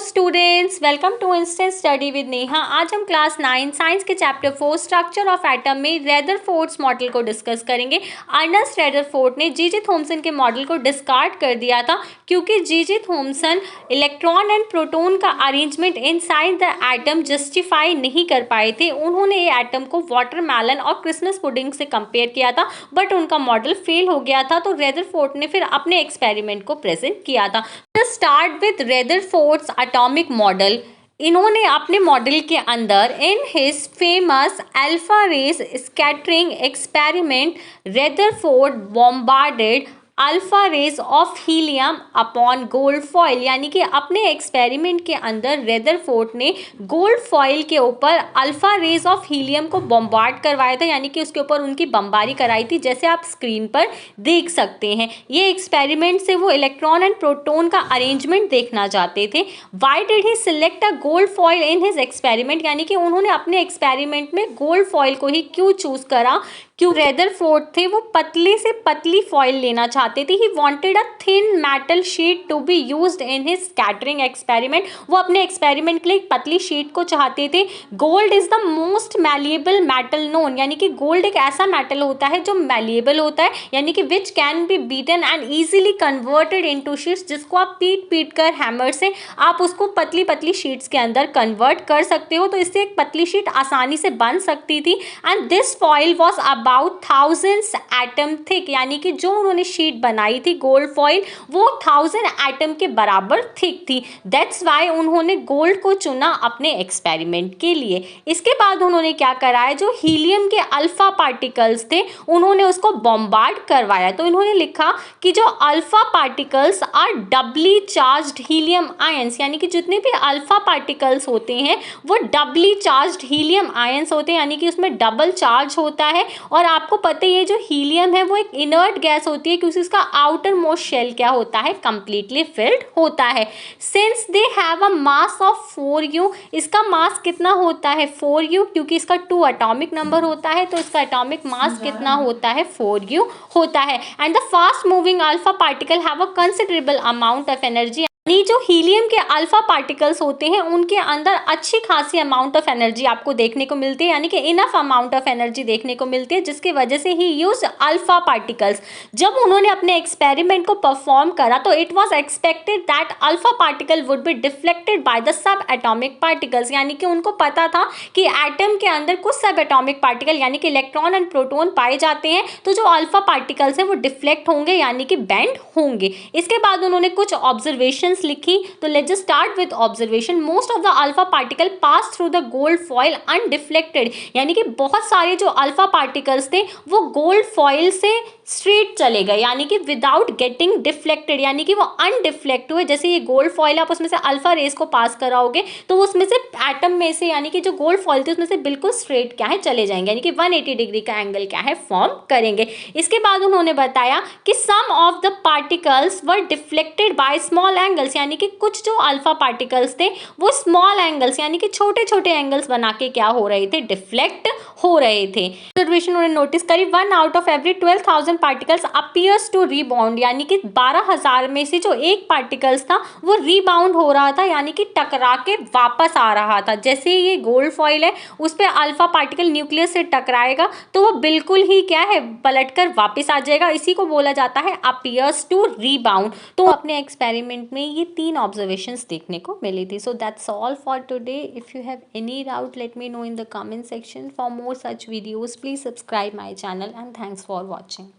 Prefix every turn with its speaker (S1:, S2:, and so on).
S1: Students, welcome to instant study with Neha. आज हम class 9 science के चैप्टर 4 स्ट्रक्चर ऑफ एटम में रदरफोर्ड्स मॉडल को डिस्कस करेंगे। अर्नेस्ट रदरफोर्ड ने जी.जे. थॉमसन के मॉडल को डिस्कार्ड कर दिया था क्योंकि G J. Thomson electron and proton का arrangement inside the atom justify नहीं कर पाए थे। उन्होंने ये एटम को वाटरमेलन और क्रिसमस पुडिंग से कंपेयर किया था, बट उनका मॉडल फेल हो गया था। तो रदरफोर्ड ने फिर अपने एक्सपेरिमेंट को प्रेजेंट किया था। Start with Rutherford's atomic model. इन्होंने अपने मॉडल के अंदर in his famous alpha rays scattering experiment Rutherford bombarded alpha rays of helium upon gold foil, यानी कि अपने एक्सपेरिमेंट के अंदर रदरफोर्ड ने गोल्ड फॉइल के ऊपर अल्फा रेज ऑफ हीलियम को बॉम्बार्ड करवाया था, यानी कि उसके ऊपर उनकी बमबारी कराई थी, जैसे आप स्क्रीन पर देख सकते हैं। ये एक्सपेरिमेंट से वो इलेक्ट्रॉन एंड प्रोटॉन का अरेंजमेंट देखना चाहते थे। Why did he select a gold foil in his experiment, यानी कि उन्होंने अपने एक्सपेरिमेंट में गोल्ड फॉइल को ही क्यों चूज करा? क्यों रदरफोर्ड थे वो पतले से पतली फॉइल लेना चाहते थे। He wanted a thin metal sheet to be used in his scattering experiment. वो अपने एक्सपेरिमेंट के लिए एक पतली शीट को चाहते थे। Gold is the most malleable metal known, यानी कि गोल्ड एक ऐसा मेटल होता है जो मैलिएबल होता है, यानी कि which can be beaten and easily converted into sheets, जिसको आप पीट कर हैमर से आप उसको पतली पतली शीट्स के अंदर कन्वर्ट कर सकते हो। तो इससे एक पतली शीट आसानी से बन सकती थी। And this foil was about thousands atom thick, यानी कि जो उन्होंने शीट बनाई थी गोल्ड फॉइल वो 1000 एटम के बराबर थिक थी। दैट्स वाई उन्होंने गोल्ड को चुना अपने एक्सपेरिमेंट के लिए। इसके बाद उन्होंने क्या कराया, जो हीलियम के अल्फा पार्टिकल्स थे उन्होंने उसको बॉम्बार्ड करवाया। तो इन्होंने लिखा कि जो alpha particles are doubly charged helium ions, यानी कि जितने भी अल्फा पार्टिकल्स होते हैं वो डबली चार्ज्ड हीलियम आयंस होते हैं, यानी कि उसमें डबल चार्ज होता है। और आपको पता ही है जो हीलियम है वो एक इनर्ट गैस होती है क्योंकि इसका आउटर मोस्ट शेल क्या होता है, कंप्लीटली फिल्ड होता है। Since they have a mass of 4u, इसका मास कितना होता है 4u, क्योंकि इसका 2 एटॉमिक नंबर होता है तो इसका एटॉमिक मास कितना होता है 4u होता है। And the fast moving alpha particle have a considerable amount of energy, जो हीलियम के अल्फा पार्टिकल्स होते हैं उनके अंदर अच्छी खासी अमाउंट ऑफ एनर्जी आपको देखने को मिलती है, यानी कि इनफ अमाउंट ऑफ एनर्जी देखने को मिलती है, जिसकी वजह से ही यूज अल्फा पार्टिकल्स। जब उन्होंने अपने एक्सपेरिमेंट को परफॉर्म करा तो it was expected that alpha particle would be deflected by the sub atomic particles, यानी कि उनको पता था कि एटम के अंदर कुछ सब एटॉमिक पार्टिकल यानी कि इलेक्ट्रॉन एंड प्रोटॉन पाए जाते हैं, तो जो अल्फा पार्टिकल्स हैं वो डिफ्लेक्ट होंगे यानी कि बेंड होंगे। इसके बाद उन्होंने कुछ ऑब्जर्वेशन लिखी। तो let's just start with observation. Most of the alpha particle pass through the gold foil undeflected, यानी कि बहुत सारे जो अल्फा पार्टिकल्स थे वो गोल्ड फॉइल से स्ट्रेट चले गए, यानी कि विदाउट गेटिंग डिफ्लेक्टेड, यानी कि वो अनडिफ्लेक्ट हुए। जैसे ये गोल्ड फॉइल आप उसमें से अल्फा रेस को पास कराओगे तो उसमें से एटम में से यानी कि जो गोल्ड फॉइल थी उसमें से बिल्कुल स्ट्रेट क्या है चले जाएंगे, यानी कि 180 डिग्री का एंगल क्या है फॉर्म करेंगे। इसके बाद उन्होंने बताया कि some of the particles were deflected by small angles, यानी कि कुछ जो अल्फा पार्टिकल्स थे वो स्मॉल एंगल्स यानी कि छोटे छोटे एंगल्स बना के क्या हो रहे थे, डिफ्लेक्ट हो रहे थे। ऑब्जर्वेशन उन्होंने नोटिस करी 1 out of every 12,000 particles appears to rebound, यानी कि 12,000 में से जो एक पार्टिकल्स था वो रीबाउंड हो रहा था, यानी कि टकरा के वापस आ रहा था। जैसे ये गोल्ड फॉइल है उस पर अल्फा पार्टिकल न्यूक्लियस से टकराएगा तो वो बिल्कुल ही क्या है पलटकर वापस आ जाएगा, इसी को बोला जाता है अपीयर्स टू रीबाउंड। तो अपने एक्सपेरिमेंट में ये 3 ऑब्जर्वेशंस देखने को मिली थी। So that's all for today. If you have any doubt let me know in the comment section. For more such videos please subscribe my channel and thanks for watching.